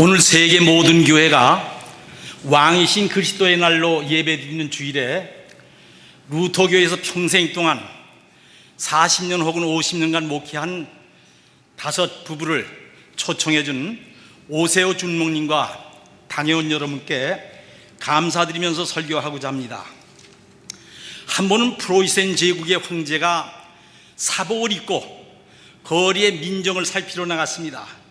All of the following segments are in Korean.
오늘 세계 모든 교회가 왕이신 그리스도의 날로 예배드리는 주일에 루터교에서 평생 동안 40년 혹은 50년간 목회한 5 부부를 초청해준 오세호 준목님과 당회원 여러분께 감사드리면서 설교하고자 합니다. 한 번은 프로이센 제국의 황제가 사복을 입고 거리의 민정을 살피러 나갔습니다.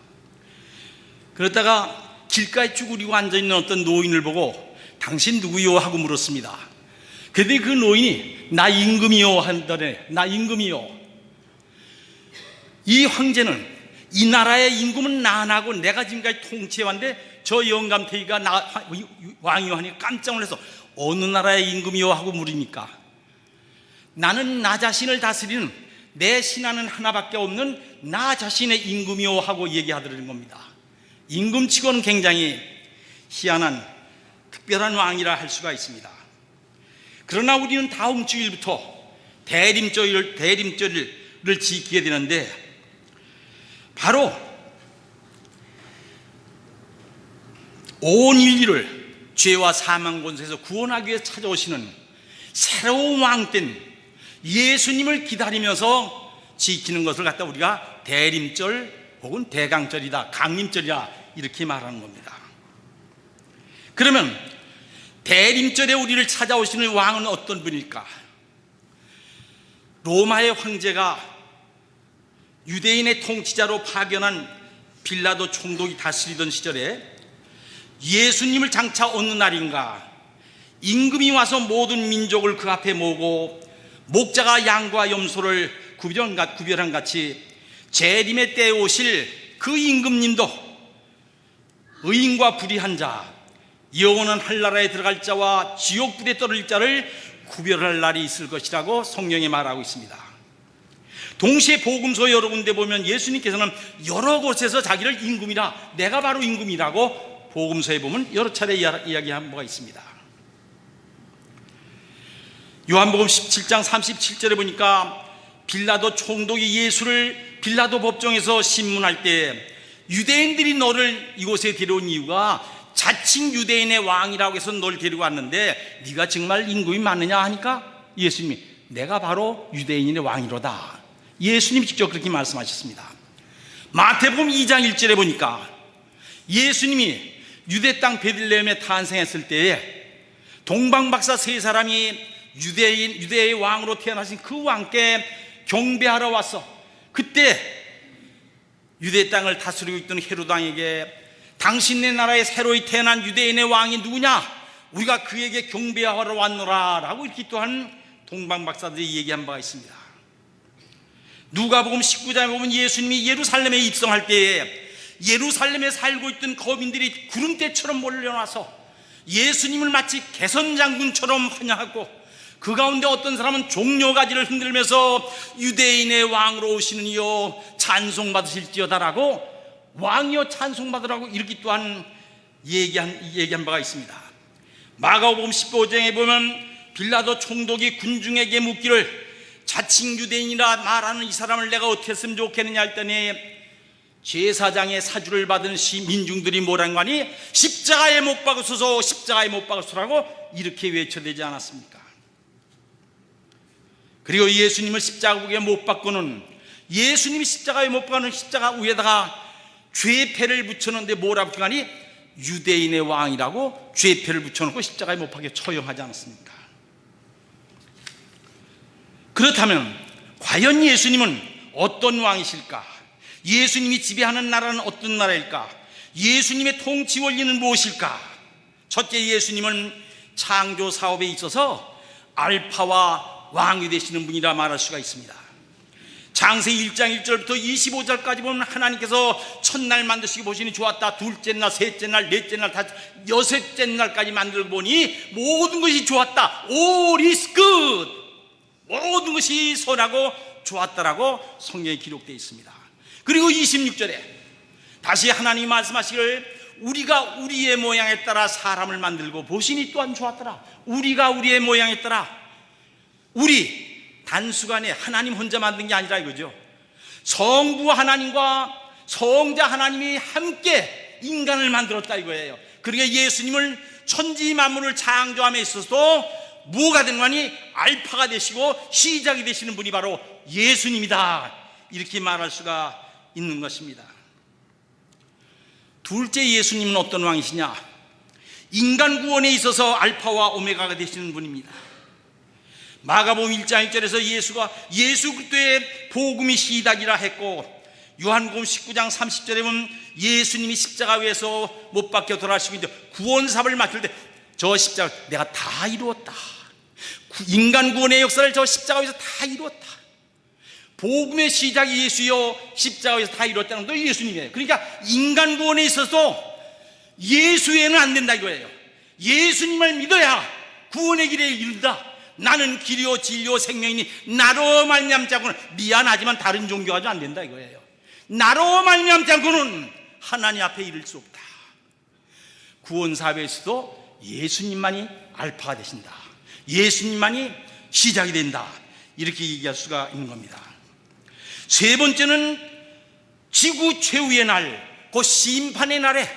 그러다가 길가에 쭈그리고 앉아있는 어떤 노인을 보고 당신 누구요? 하고 물었습니다. 그런데 그 노인이 나 임금이요 한다네. 나 임금이요. 이 황제는 이 나라의 임금은 나하고 내가 지금까지 통치해왔는데 저 영감태기가 왕이요 하니 깜짝 놀라서 어느 나라의 임금이요 하고 물으니까 나는 나 자신을 다스리는 내 신하는 하나밖에 없는 나 자신의 임금이요 하고 얘기하더라는 겁니다. 임금치고는 굉장히 희한한 특별한 왕이라 할 수가 있습니다. 그러나 우리는 다음 주일부터 대림절을 지키게 되는데 바로 온 인류를 죄와 사망 권세에서 구원하기 위해 찾아오시는 새로운 왕된 예수님을 기다리면서 지키는 것을 갖다 우리가 대림절 혹은 대강절이다, 강림절이다 이렇게 말하는 겁니다. 그러면 대림절에 우리를 찾아오시는 왕은 어떤 분일까? 로마의 황제가 유대인의 통치자로 파견한 빌라도 총독이 다스리던 시절에 예수님을 장차 어느 날인가 임금이 와서 모든 민족을 그 앞에 모으고 목자가 양과 염소를 구별한 같이 재림의 때에 오실 그 임금님도 의인과 불의한 자, 영원한 한나라에 들어갈 자와 지옥불에 떨어질 자를 구별할 날이 있을 것이라고 성경에 말하고 있습니다. 동시에 복음서 여러 군데 보면 예수님께서는 여러 곳에서 자기를 임금이라, 내가 바로 임금이라고 복음서에 보면 여러 차례 이야기한 바가 있습니다. 요한복음 17장 37절에 보니까 빌라도 총독이 예수를 빌라도 법정에서 신문할 때 유대인들이 너를 이곳에 데려온 이유가 자칭 유대인의 왕이라고 해서 널 데리고 왔는데 네가 정말 임금이 맞느냐 하니까 예수님이 내가 바로 유대인의 왕이로다. 예수님이 직접 그렇게 말씀하셨습니다. 마태복음 2장 1절에 보니까 예수님이 유대 땅 베들레헴에 탄생했을 때에 동방박사 3사람이 유대의 왕으로 태어나신 그 왕께 경배하러 왔어. 그때 유대 땅을 다스리고 있던 헤롯 왕에게 당신네 나라에 새로이 태어난 유대인의 왕이 누구냐? 우리가 그에게 경배하러 왔노라 라고 이렇게 또한 동방박사들이 얘기한 바가 있습니다. 누가복음 19장에 보면 예수님이 예루살렘에 입성할 때에 예루살렘에 살고 있던 거민들이 구름대처럼 몰려나서 예수님을 마치 개선장군처럼 환영하고 그 가운데 어떤 사람은 종려가지를 흔들면서 유대인의 왕으로 오시는 이여 찬송받으실지어다라고 왕이여 찬송받으라고 이렇게 또한 얘기한 바가 있습니다. 마가복음 15장에 보면 빌라도 총독이 군중에게 묻기를 자칭 유대인이라 말하는 이 사람을 내가 어떻게 했으면 좋겠느냐 했더니 제사장의 사주를 받은 민중들이 뭐라는 거니? 십자가에 못 박으소서, 십자가에 못 박으소서라고 이렇게 외쳐대지 않았습니까? 그리고 예수님을 십자가에 못 박고는 예수님이 십자가에 못 박는 십자가 위에다가 죄패를 붙여놓는데 뭐라 붙여가니? 유대인의 왕이라고 죄패를 붙여놓고 십자가에 못 박게 처형하지 않았습니까? 그렇다면 과연 예수님은 어떤 왕이실까? 예수님이 지배하는 나라는 어떤 나라일까? 예수님의 통치 원리는 무엇일까? 첫째, 예수님은 창조 사업에 있어서 알파와 왕이 되시는 분이라 말할 수가 있습니다. 창세기 1장 1절부터 25절까지 보면 하나님께서 첫날 만드시기 보시니 좋았다. 둘째 날, 셋째 날, 넷째 날, 여섯째 날까지 만들고 보니 모든 것이 좋았다. All is good. 모든 것이 선하고 좋았다라고 성경에 기록되어 있습니다. 그리고 26절에 다시 하나님이 말씀하시기를 우리가 우리의 모양에 따라 사람을 만들고 보시니 또한 좋았더라. 우리가 우리의 모양에 따라, 우리 단수간에 하나님 혼자 만든 게 아니라 이거죠. 성부 하나님과 성자 하나님이 함께 인간을 만들었다 이거예요. 그러니까 예수님을 천지 만물을 창조함에 있어서 뭐가 된 거니? 알파가 되시고 시작이 되시는 분이 바로 예수님이다, 이렇게 말할 수가 있는 것입니다. 둘째, 예수님은 어떤 왕이시냐? 인간 구원에 있어서 알파와 오메가가 되시는 분입니다. 마가복음 1장 1절에서 예수가 예수 그리스도의 복음이 시작이라 했고, 요한복음 19장 30절에 보면 예수님이 십자가 위에서 못 박혀 돌아가시고 이제 구원사업을 맡길 때 저 십자가 내가 다 이루었다, 인간 구원의 역사를 저 십자가 위에서 다 이루었다, 복음의 시작이 예수여 십자가 위에서 다 이루었다는 것도 예수님이에요. 그러니까 인간 구원에 있어서 예수 외에는 안 된다 이거예요. 예수님을 믿어야 구원의 길에 이른다. 나는 길이요 진리요 생명이니 나로 말미암지 않고는, 미안하지만 다른 종교가 안 된다 이거예요. 나로 말미암지 않고는 하나님 앞에 이를 수 없다. 구원 사업에서도 예수님만이 알파가 되신다, 예수님만이 시작이 된다, 이렇게 얘기할 수가 있는 겁니다. 세 번째는 지구 최후의 날, 그 심판의 날에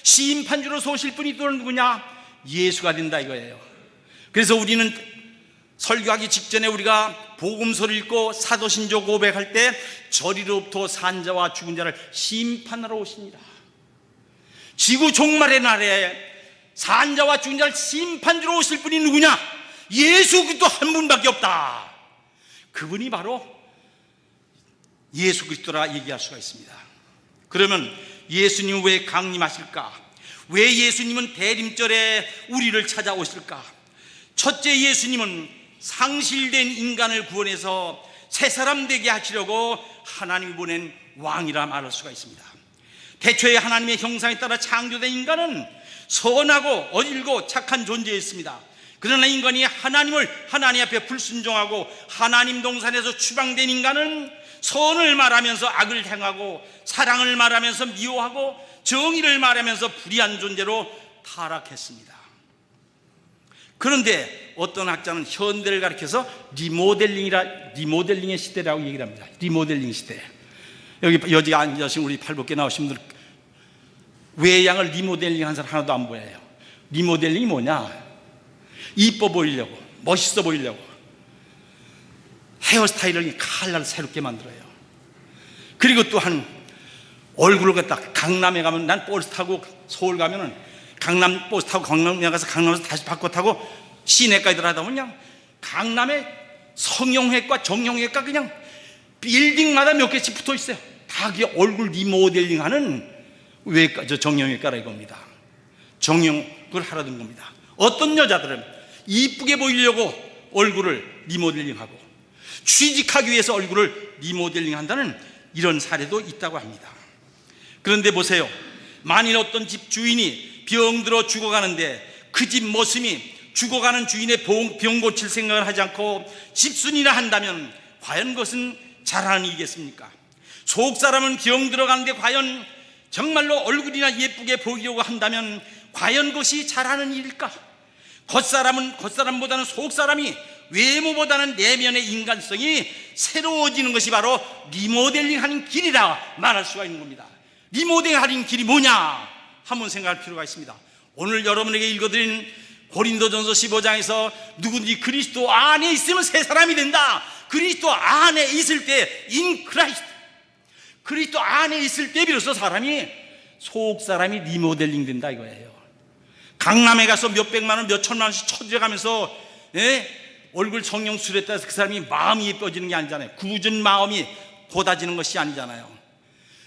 심판주로 오실 분이 또 누구냐? 예수가 된다 이거예요. 그래서 우리는 설교하기 직전에 우리가 복음서를 읽고 사도신조 고백할 때 저리로부터 산자와 죽은 자를 심판하러 오십니다. 지구 종말의 날에 산자와 죽은 자를 심판주로 오실 분이 누구냐? 예수 그리스도 한 분밖에 없다. 그분이 바로 예수 그리스도라 얘기할 수가 있습니다. 그러면 예수님은 왜 강림하실까? 왜 예수님은 대림절에 우리를 찾아오실까? 첫째, 예수님은 상실된 인간을 구원해서 새 사람 되게 하시려고 하나님이 보낸 왕이라 말할 수가 있습니다. 태초에 하나님의 형상에 따라 창조된 인간은 선하고 어질고 착한 존재였습니다. 그러나 인간이 하나님 앞에 불순종하고 하나님 동산에서 추방된 인간은 선을 말하면서 악을 행하고 사랑을 말하면서 미워하고 정의를 말하면서 불의한 존재로 타락했습니다. 그런데 어떤 학자는 현대를 가리켜서 리모델링의 시대라고 얘기를 합니다. 리모델링 시대. 여기 앉으신 우리 팔복계 나오신 분들 외양을 리모델링 한 사람 하나도 안 보여요. 리모델링이 뭐냐? 이뻐 보이려고, 멋있어 보이려고 헤어스타일을 칼날 새롭게 만들어요. 그리고 또한 얼굴을 갖다 강남에 가면, 난 버스 타고 서울 가면은 강남 버스 타고 강남에 가서 강남에서 다시 바꿔 타고 시내까지 들어가다 보면 그냥 강남에 성형외과, 정형외과 그냥 빌딩마다 몇 개씩 붙어 있어요. 다 그게 얼굴 리모델링하는 외과, 정형외과라 이겁니다. 정형을 하라는 겁니다. 어떤 여자들은 이쁘게 보이려고 얼굴을 리모델링하고 취직하기 위해서 얼굴을 리모델링한다는 이런 사례도 있다고 합니다. 그런데 보세요, 만일 어떤 집 주인이 병들어 죽어가는데 그 집 머슴이 죽어가는 주인의 병 고칠 생각을 하지 않고 집순이나 한다면 과연 그것은 잘하는 일이겠습니까? 속사람은 병들어 가는데 과연 정말로 얼굴이나 예쁘게 보이려고 한다면 과연 그것이 잘하는 일일까? 겉사람보다는 속사람이, 외모보다는 내면의 인간성이 새로워지는 것이 바로 리모델링하는 길이라 말할 수가 있는 겁니다. 리모델링하는 길이 뭐냐? 한번 생각할 필요가 있습니다. 오늘 여러분에게 읽어드린 고린도전서 15장에서 누구든지 그리스도 안에 있으면 새 사람이 된다. 그리스도 안에 있을 때 in Christ, 그리스도 안에 있을 때 비로소 속사람이 리모델링 된다 이거예요. 강남에 가서 몇백만 원, 몇천만 원씩 쳐들어가면서 얼굴 성형술했다 해서 그 사람이 마음이 예뻐지는 게 아니잖아요. 굳은 마음이 고다지는 것이 아니잖아요.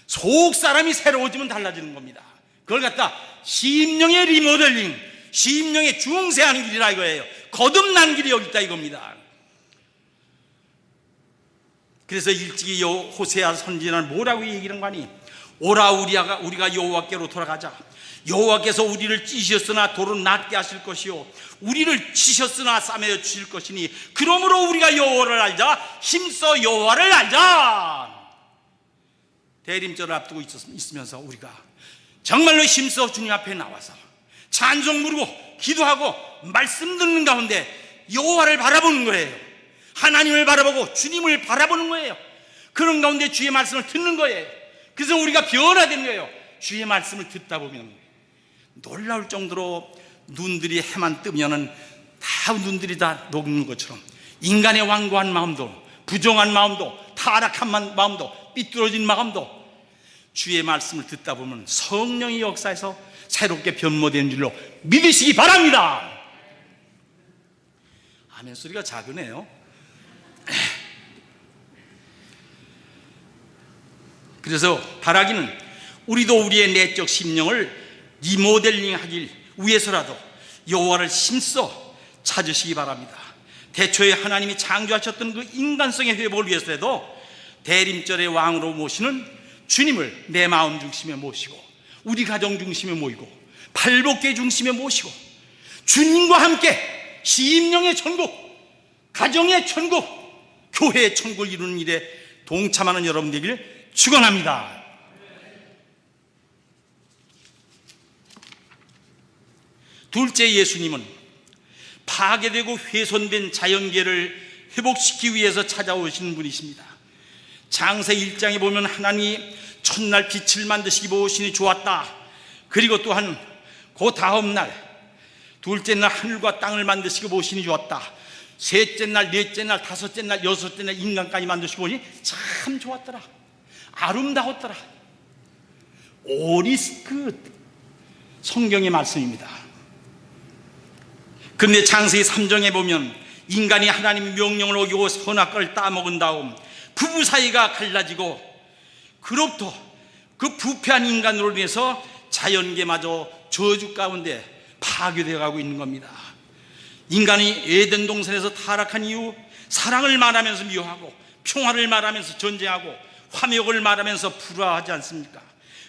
속사람이 새로워지면 달라지는 겁니다. 그걸 갖다 심령의 리모델링, 심령의 중생하는 길이라 이거예요. 거듭난 길이 여기 있다 이겁니다. 그래서 일찍이 호세아 선지자는 뭐라고 얘기하는 거니? 오라 우리가 여호와께로 돌아가자. 여호와께서 우리를 찌셨으나 도로 낮게 하실 것이요 우리를 치셨으나 싸매어 주실 것이니 그러므로 우리가 여호와를 알자. 힘써 여호와를 알자. 대림절을 앞두고 있으면서 우리가 정말로 힘써 주님 앞에 나와서 찬송 부르고 기도하고 말씀 듣는 가운데 여호와를 바라보는 거예요. 하나님을 바라보고 주님을 바라보는 거예요. 그런 가운데 주의 말씀을 듣는 거예요. 그래서 우리가 변화되는 거예요. 주의 말씀을 듣다 보면 놀라울 정도로 눈들이 해만 뜨면은 다 눈들이 다 녹는 것처럼 인간의 완고한 마음도, 부정한 마음도, 타락한 마음도, 삐뚤어진 마음도 주의 말씀을 듣다 보면 성령의 역사에서 새롭게 변모되는 줄로 믿으시기 바랍니다. 아멘 소리가 작으네요. 그래서 바라기는 우리도 우리의 내적 심령을 리모델링 하길 위해서라도 여호와를 힘써 찾으시기 바랍니다. 태초에 하나님이 창조하셨던 그 인간성의 회복을 위해서라도 대림절의 왕으로 모시는 주님을 내 마음 중심에 모시고 우리 가정 중심에 모이고 팔복계 중심에 모시고 주님과 함께 심령의 천국, 가정의 천국, 교회의 천국을 이루는 일에 동참하는 여러분 되기를 축원합니다. 둘째, 예수님은 파괴되고 훼손된 자연계를 회복시키기 위해서 찾아오시는 분이십니다. 창세기 1장에 보면 하나님이 첫날 빛을 만드시기 보시니 좋았다. 그리고 또한 그 다음 날 둘째 날 하늘과 땅을 만드시기 보시니 좋았다. 셋째 날, 넷째 날, 다섯째 날, 여섯째 날 인간까지 만드시고 보니 참 좋았더라. 아름다웠더라. All is good. 성경의 말씀입니다. 그런데 창세기 3장에 보면 인간이 하나님의 명령을 어기고 선악과를 따먹은 다음 부부 사이가 갈라지고 그로부터 그 부패한 인간으로 인해서 자연계마저 저주 가운데 파괴되어 가고 있는 겁니다. 인간이 에덴 동산에서 타락한 이후 사랑을 말하면서 미워하고 평화를 말하면서 전쟁하고 화목을 말하면서 불화하지 않습니까?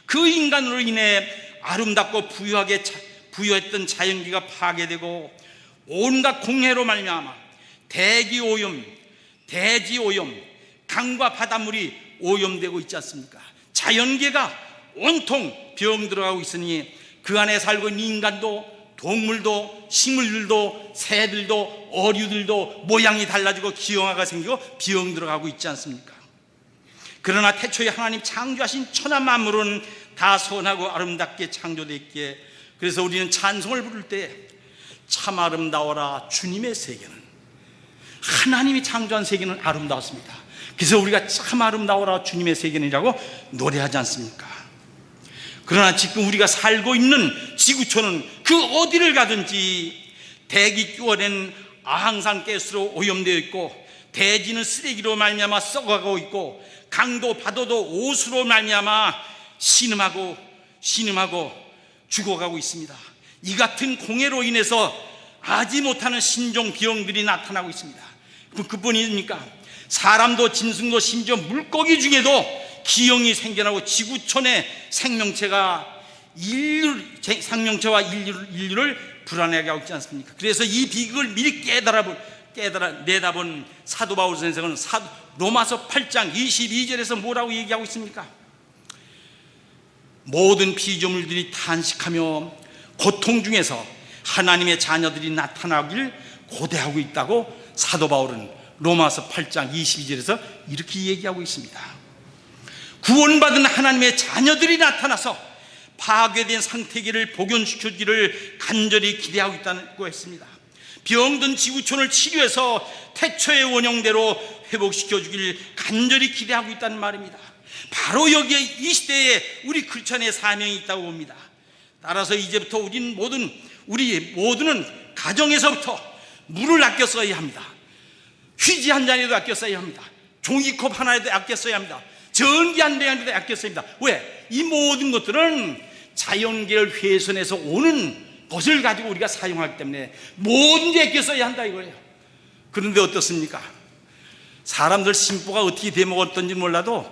그 인간으로 인해 아름답고 부유했던 자연계가 파괴되고 온갖 공해로 말미암아 대기오염, 대지오염, 강과 바닷물이 오염되고 있지 않습니까? 자연계가 온통 병들어가고 있으니 그 안에 살고 있는 인간도 동물도 식물들도 새들도 어류들도 모양이 달라지고 기형아가 생기고 병들어가고 있지 않습니까? 그러나 태초에 하나님 창조하신 천하 만물은 다 선하고 아름답게 창조되었기에 그래서 우리는 찬송을 부를 때 참 아름다워라 주님의 세계는, 하나님이 창조한 세계는 아름다웠습니다. 그래서 우리가 참 아름다워라 주님의 세계는이라고 노래하지 않습니까? 그러나 지금 우리가 살고 있는 지구촌은 그 어디를 가든지 대기 끼워낸 아항산가스로 오염되어 있고 대지는 쓰레기로 말미암아 썩어가고 있고 강도 바다도 오수로 말미암아 신음하고 죽어가고 있습니다. 이 같은 공해로 인해서 아지 못하는 신종 병들이 나타나고 있습니다. 그뿐입니까? 사람도 짐승도 심지어 물고기 중에도 기형이 생겨나고 지구촌의 생명체와 인류를 불안하게 하고 있지 않습니까? 그래서 이 비극을 미리 내다본 사도 바울 선생은 로마서 8장 22절에서 뭐라고 얘기하고 있습니까? 모든 피조물들이 탄식하며 고통 중에서 하나님의 자녀들이 나타나길 고대하고 있다고 사도 바울은 로마서 8장 22절에서 이렇게 얘기하고 있습니다. 구원받은 하나님의 자녀들이 나타나서 파괴된 상태계를 복원시켜주기를 간절히 기대하고 있다고 했습니다. 병든 지구촌을 치료해서 태초의 원형대로 회복시켜주기를 간절히 기대하고 있다는 말입니다. 바로 여기에 이 시대에 우리 크리스천의 사명이 있다고 봅니다. 따라서 이제부터 우리 모두는 가정에서부터 물을 아껴 써야 합니다. 휴지 한 잔에도 아껴 써야 합니다. 종이컵 하나에도 아껴 써야 합니다. 전기 한 대에도 아껴 써야 합니다. 왜? 이 모든 것들은 자연계를 훼손해서 오는 것을 가지고 우리가 사용하기 때문에 모든 데 아껴 써야 한다 이거예요. 그런데 어떻습니까? 사람들 심보가 어떻게 되먹었던지 몰라도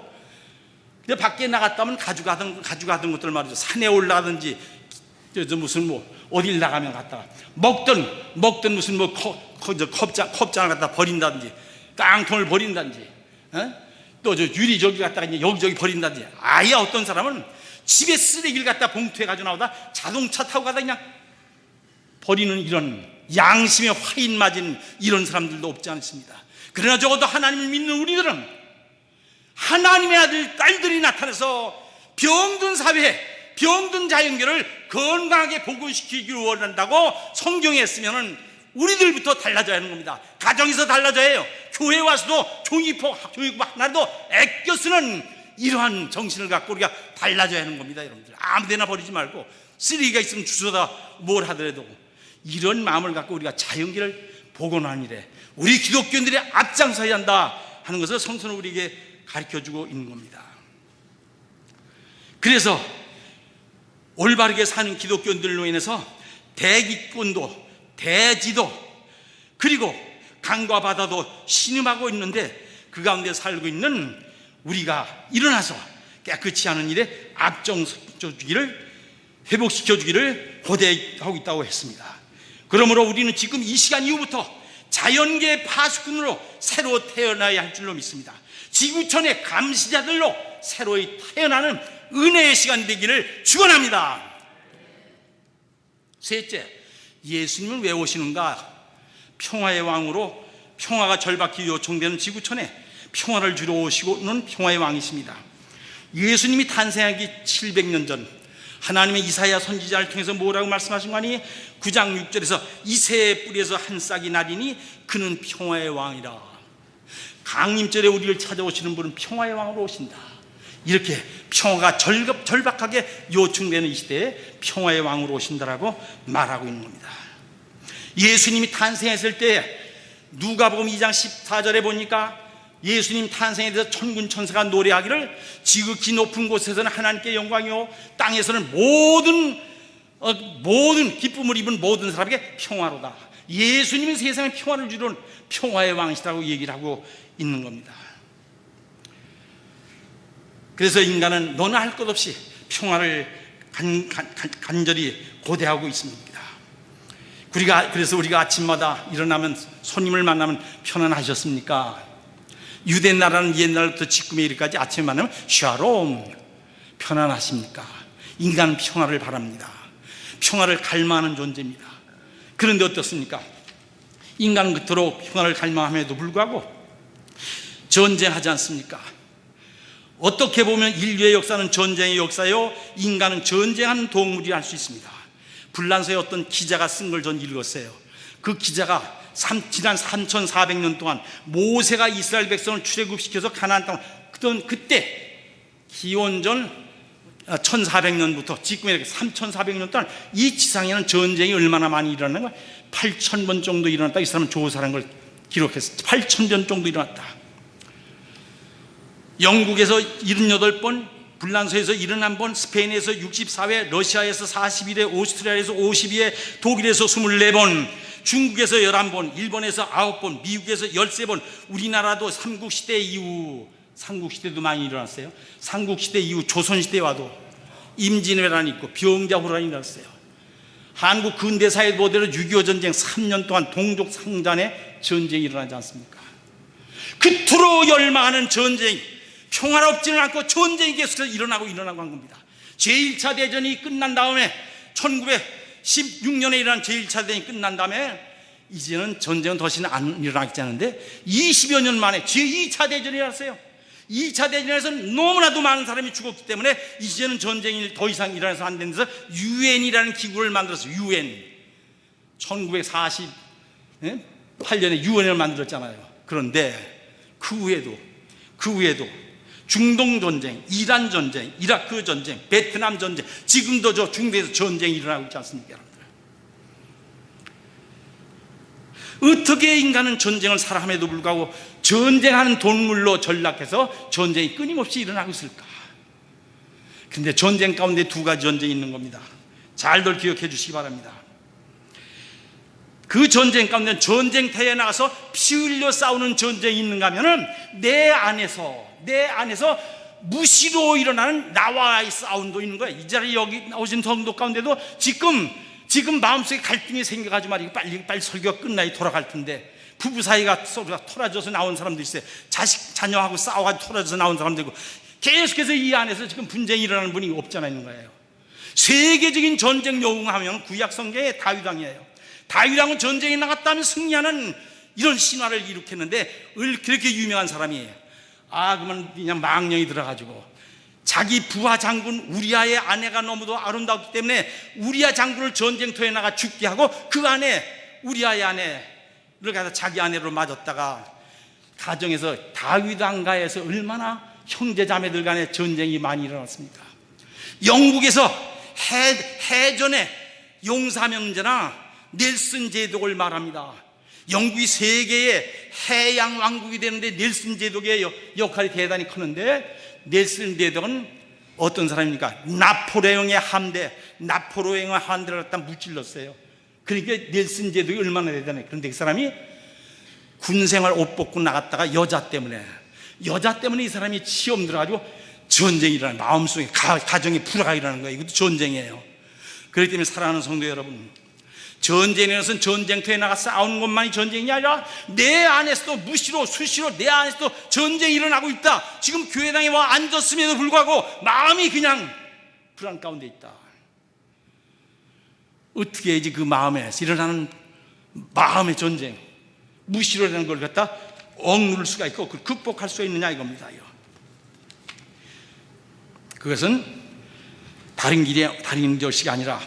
근데 밖에 나갔다면 가져가던 것들 말이죠. 산에 올라가든지 무슨 어딜 나가면 갔다가 먹던 무슨 컵잔을 갖다 버린다든지 깡통을 버린다든지 또 유리 저기 갖다가 여기저기 버린다든지 아예 어떤 사람은 집에 쓰레기를 갖다 봉투에 가지고 나오다 자동차 타고 가다 그냥 버리는 이런 양심에 화인 맞은 이런 사람들도 없지 않습니다. 그러나 적어도 하나님을 믿는 우리들은 하나님의 아들, 딸들이 나타나서 병든 사회에 병든 자연계를 건강하게 복원시키기를 원한다고 성경에 했으면 우리들부터 달라져야 하는 겁니다. 가정에서 달라져야 해요. 교회 와서도 종이포 하나도 아껴 쓰는 이러한 정신을 갖고 우리가 달라져야 하는 겁니다. 여러분들, 아무데나 버리지 말고 쓰레기가 있으면 주워다 뭘 하더라도 이런 마음을 갖고 우리가 자연계를 복원하는 일에 우리 기독교인들이 앞장서야 한다 하는 것을 성서는 우리에게 가르쳐주고 있는 겁니다. 그래서 올바르게 사는 기독교인들로 인해서 대기권도 대지도 그리고 강과 바다도 신음하고 있는데 그 가운데 살고 있는 우리가 일어나서 깨끗이 하는 일에 앞장서주기를, 회복시켜주기를 고대하고 있다고 했습니다. 그러므로 우리는 지금 이 시간 이후부터 자연계의 파수꾼으로 새로 태어나야 할 줄로 믿습니다. 지구촌의 감시자들로 새로 태어나는 은혜의 시간 되기를 축원합니다. 셋째, 예수님은 왜 오시는가? 평화의 왕으로 평화가 절박히 요청되는 지구촌에 평화를 주러 오시고는 평화의 왕이십니다. 예수님이 탄생하기 700년 전 하나님의 이사야 선지자를 통해서 뭐라고 말씀하신 거 아니? 9장 6절에서 이새의 뿌리에서 한 싹이 나리니 그는 평화의 왕이라. 강림절에 우리를 찾아오시는 분은 평화의 왕으로 오신다. 이렇게 평화가 절박하게 요청되는 이 시대에 평화의 왕으로 오신다라고 말하고 있는 겁니다. 예수님이 탄생했을 때 누가복음 2장 14절에 보니까 예수님 탄생에 대해서 천군 천사가 노래하기를 지극히 높은 곳에서는 하나님께 영광이요 땅에서는 모든 기쁨을 입은 모든 사람에게 평화로다. 예수님은 세상에 평화를 주는 평화의 왕이시라고 얘기를 하고 있는 겁니다. 그래서 인간은 너나 할 것 없이 평화를 간절히 고대하고 있습니다. 그래서 우리가 아침마다 일어나면 손님을 만나면 편안하셨습니까? 유대 나라는 옛날부터 지금에 이르까지 아침에 만나면 샬롬, 편안하십니까? 인간은 평화를 바랍니다. 평화를 갈망하는 존재입니다. 그런데 어떻습니까? 인간은 그토록 평화를 갈망함에도 불구하고 전쟁하지 않습니까? 어떻게 보면 인류의 역사는 전쟁의 역사요, 인간은 전쟁하는 동물이라 할 수 있습니다. 불란서의 어떤 기자가 쓴 걸 전 읽었어요. 그 기자가 지난 3400년 동안 모세가 이스라엘 백성을 출애굽시켜서 가나안 땅을 그때 기원전 1400년부터 지금의 3400년 동안 이 지상에는 전쟁이 얼마나 많이 일어나는 거야? 8000번 정도 일어났다. 이 사람은 조사한 걸 기록했어요. 8000번 정도 일어났다. 영국에서 78번, 불란서에서 71번, 스페인에서 64회, 러시아에서 41회, 오스트리아에서 52회, 독일에서 24번, 중국에서 11번, 일본에서 9번, 미국에서 13번, 우리나라도 삼국시대 이후, 삼국시대도 많이 일어났어요. 삼국시대 이후 조선시대에 와도 임진왜란이 있고 병자호란이 일어났어요. 한국 근대사의 모델로 6.25 전쟁 3년 동안 동족 상잔의 전쟁이 일어나지 않습니까? 그토록 열망하는 전쟁, 평화롭지는 않고 전쟁이 계속해서 일어나고 한 겁니다. 제1차 대전이 끝난 다음에 1916년에 일어난 제1차 대전이 끝난 다음에 이제는 전쟁은 더 이상 안 일어나지 않는데 20여 년 만에 제2차 대전이 일어났어요. 2차 대전에서 너무나도 많은 사람이 죽었기 때문에 이제는 전쟁이 더 이상 일어나서 안 되면서 유엔이라는 기구를 만들었어요. 유엔 1948년에 유엔을 만들었잖아요. 그런데 그 후에도 중동 전쟁, 이란 전쟁, 이라크 전쟁, 베트남 전쟁, 지금도 저 중동에서 전쟁이 일어나고 있지 않습니까? 어떻게 인간은 전쟁을 사랑함에도 불구하고 전쟁하는 동물로 전락해서 전쟁이 끊임없이 일어나고 있을까? 그런데 전쟁 가운데 두 가지 전쟁이 있는 겁니다. 잘들 기억해 주시기 바랍니다. 그 전쟁 가운데 전쟁터에 나가서 피 흘려 싸우는 전쟁이 있는가 하면은 내 안에서 무시로 일어나는 나와의 싸움도 있는 거예요. 이 자리에 여기 나오신 성도 가운데도 지금 마음속에 갈등이 생겨가지고 말이고 빨리 설교가 끝나야 돌아갈 텐데 부부 사이가 서로가 토라져서 나온 사람도 있어요. 자녀하고 싸워가지고 토라져서 나온 사람도 있고 계속해서 이 안에서 지금 분쟁이 일어나는 분이 없잖아 있는 거예요. 세계적인 전쟁 영웅하면 구약 성경의 다윗왕이에요. 다윗왕은 전쟁에 나갔다면 승리하는 이런 신화를 일으켰는데 그렇게 유명한 사람이에요. 그러면 그냥 망령이 들어가지고 자기 부하 장군 우리아의 아내가 너무도 아름다웠기 때문에 우리아 장군을 전쟁터에 나가 죽게 하고 그 아내 우리아의 아내를 가서 자기 아내로 맞았다가 가정에서 다윗 왕가에서 얼마나 형제 자매들 간에 전쟁이 많이 일어났습니까? 영국에서 해전의 용사명제나 넬슨 제독을 말합니다. 영국이 세계의 해양 왕국이 되는데 넬슨 제독의 역할이 대단히 크는데, 넬슨 제독은 어떤 사람입니까? 나폴레옹의 함대를 갖다 무찔렀어요. 그러니까 넬슨 제독이 얼마나 대단해. 그런데 그 사람이 군생활 옷 벗고 나갔다가 여자 때문에 이 사람이 시험 들어가지고 전쟁이 일어나는, 마음속에 가정에 불화가 일어나는 거예요. 이것도 전쟁이에요. 그렇기 때문에 사랑하는 성도 여러분, 전쟁에서는 전쟁터에 나가 싸우는 것만이 전쟁이 아니라 내 안에서도 무시로 수시로 내 안에서도 전쟁이 일어나고 있다. 지금 교회당에 와 앉았음에도 불구하고 마음이 그냥 불안 가운데 있다. 어떻게 해야지 그 마음에서 일어나는 마음의 전쟁, 무시로라는 걸 갖다 억누를 수가 있고 그걸 극복할 수 있느냐 이겁니다. 그것은 다른 것이 아니라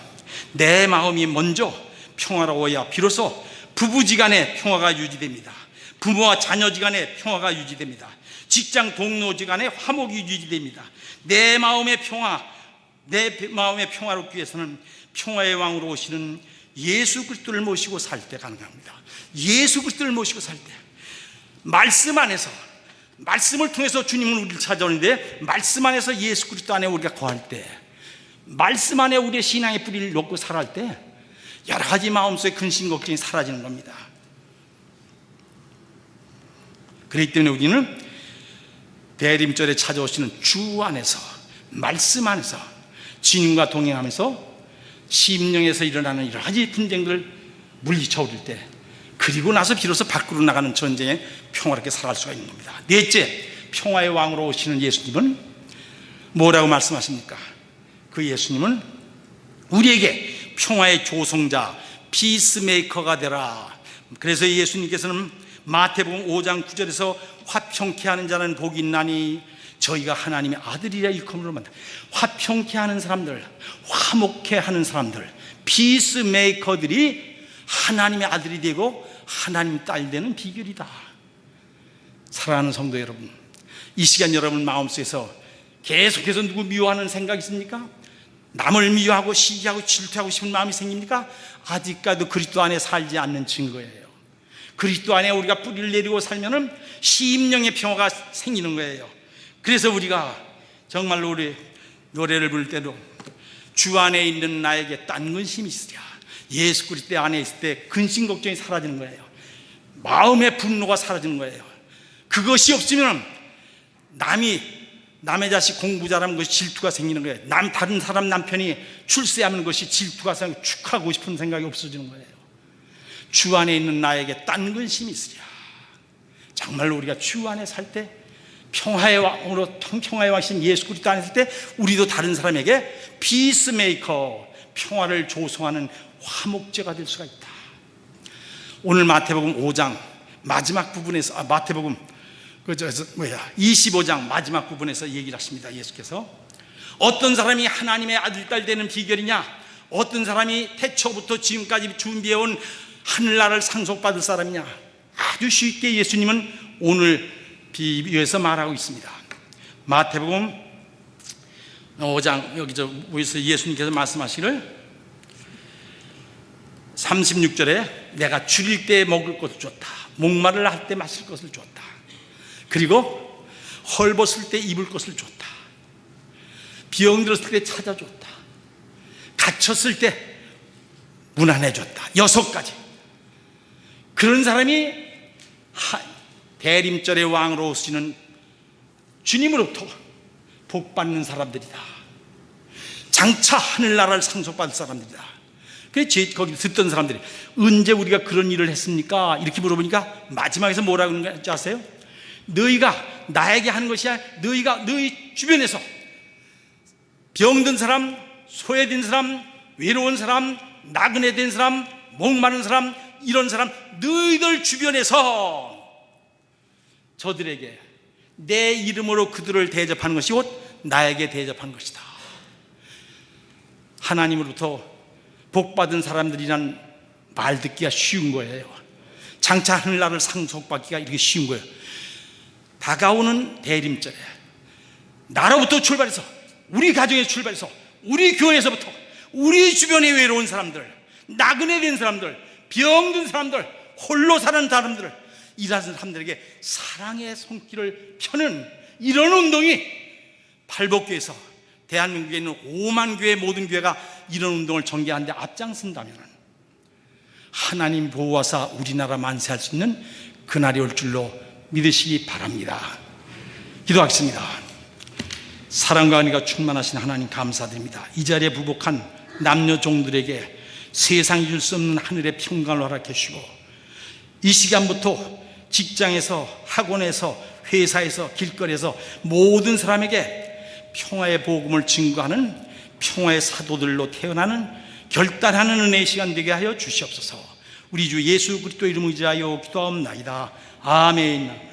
내 마음이 먼저 평화로워야 비로소 부부지간의 평화가 유지됩니다. 부모와 자녀지간의 평화가 유지됩니다. 직장 동료지간의 화목이 유지됩니다. 내 마음의 평화롭기 위해서는 평화의 왕으로 오시는 예수 그리스도를 모시고 살 때 가능합니다. 예수 그리스도를 모시고 살 때, 말씀 안에서, 말씀을 통해서 주님은 우리를 찾아오는데 말씀 안에서 예수 그리스도 안에 우리가 거할 때, 말씀 안에 우리의 신앙의 뿌리를 놓고 살아갈 때 여러 가지 마음속의 근심 걱정이 사라지는 겁니다. 그렇기 때문에 우리는 대림절에 찾아오시는 주 안에서, 말씀 안에서 주님과 동행하면서 심령에서 일어나는 여러 가지 분쟁들을 물리쳐 오릴 때, 그리고 나서 비로소 밖으로 나가는 전쟁에 평화롭게 살아갈 수가 있는 겁니다. 넷째, 평화의 왕으로 오시는 예수님은 뭐라고 말씀하십니까? 그 예수님은 우리에게 평화의 조성자, 피스메이커가 되라. 그래서 예수님께서는 마태복음 5장 9절에서 화평케 하는 자는 복이 있나니 저희가 하나님의 아들이라 일컬음으로 만다. 화평케 하는 사람들, 화목케 하는 사람들, 피스메이커들이 하나님의 아들이 되고 하나님 딸 되는 비결이다. 사랑하는 성도 여러분, 이 시간 여러분 마음속에서 계속해서 누구 미워하는 생각이 있습니까? 남을 미워하고 시기하고 질투하고 싶은 마음이 생깁니까? 아직까지도 그리스도 안에 살지 않는 증거예요. 그리스도 안에 우리가 뿌리를 내리고 살면은 심령의 평화가 생기는 거예요. 그래서 우리가 정말로 우리 노래를 부를 때도 주 안에 있는 나에게 딴 근심이 있으랴. 예수 그리스도 안에 있을 때 근심 걱정이 사라지는 거예요. 마음의 분노가 사라지는 거예요. 그것이 없으면 남의 자식 공부 잘하면 것이 질투가 생기는 거예요. 다른 사람 남편이 출세하는 것이 질투가 생기고 축하하고 싶은 생각이 없어지는 거예요. 주 안에 있는 나에게 딴 근심이 있으랴. 정말로 우리가 주 안에 살 때 평화의 왕으로, 평화의 왕이신 예수 그리스도 안에 있을 때 우리도 다른 사람에게 피스메이커, 평화를 조성하는 화목제가 될 수가 있다. 오늘 마태복음 5장 마지막 부분에서 마태복음 25장 마지막 부분에서 얘기를 하십니다. 예수께서 어떤 사람이 하나님의 아들 딸 되는 비결이냐, 어떤 사람이 태초부터 지금까지 준비해온 하늘나라를 상속받을 사람이냐, 아주 쉽게 예수님은 오늘 비유해서 말하고 있습니다. 마태복음 5장 여기서 예수님께서 말씀하시기를 36절에 내가 줄일 때 먹을 것을 줬다, 목마를 할 때 마실 것을 줬다, 그리고 헐벗을 때 입을 것을 줬다, 병들었을 때 찾아줬다, 갇혔을 때 문안해줬다. 6가지. 그런 사람이 대림절의 왕으로 오시는 주님으로부터 복받는 사람들이다. 장차 하늘나라를 상속받을 사람들이다. 그래서 거기 듣던 사람들이 언제 우리가 그런 일을 했습니까? 이렇게 물어보니까 마지막에서 뭐라고 하는지 아세요? 너희가 나에게 하는 것이 아니라 너희가 너희 주변에서 병든 사람, 소외된 사람, 외로운 사람, 나그네 된 사람, 목마른 사람, 이런 사람 너희들 주변에서 저들에게 내 이름으로 그들을 대접하는 것이 곧 나에게 대접한 것이다. 하나님으로부터 복받은 사람들이란 말 듣기가 쉬운 거예요. 장차 하늘나라를 상속받기가 이렇게 쉬운 거예요. 다가오는 대림절에 나로부터 출발해서, 우리 가정에서 출발해서, 우리 교회에서부터, 우리 주변에 외로운 사람들, 나그네 된 사람들, 병든 사람들, 홀로 사는 사람들, 일하는 사람들에게 사랑의 손길을 펴는 이런 운동이 팔복교에서, 대한민국에 있는 5만 교회 모든 교회가 이런 운동을 전개하는데 앞장선다면 하나님 보호하사 우리나라 만세할 수 있는 그날이 올 줄로 믿으시기 바랍니다. 기도하겠습니다. 사랑과 은혜가 충만하신 하나님 감사드립니다. 이 자리에 부복한 남녀 종들에게 세상이 줄 수 없는 하늘의 평강을 허락해 주시고, 이 시간부터 직장에서, 학원에서, 회사에서, 길거리에서 모든 사람에게 평화의 복음을 증거하는 평화의 사도들로 태어나는 결단하는 은혜의 시간 되게 하여 주시옵소서. 우리 주 예수 그리스도 이름으로 의지하여 기도하옵나이다. 아멘.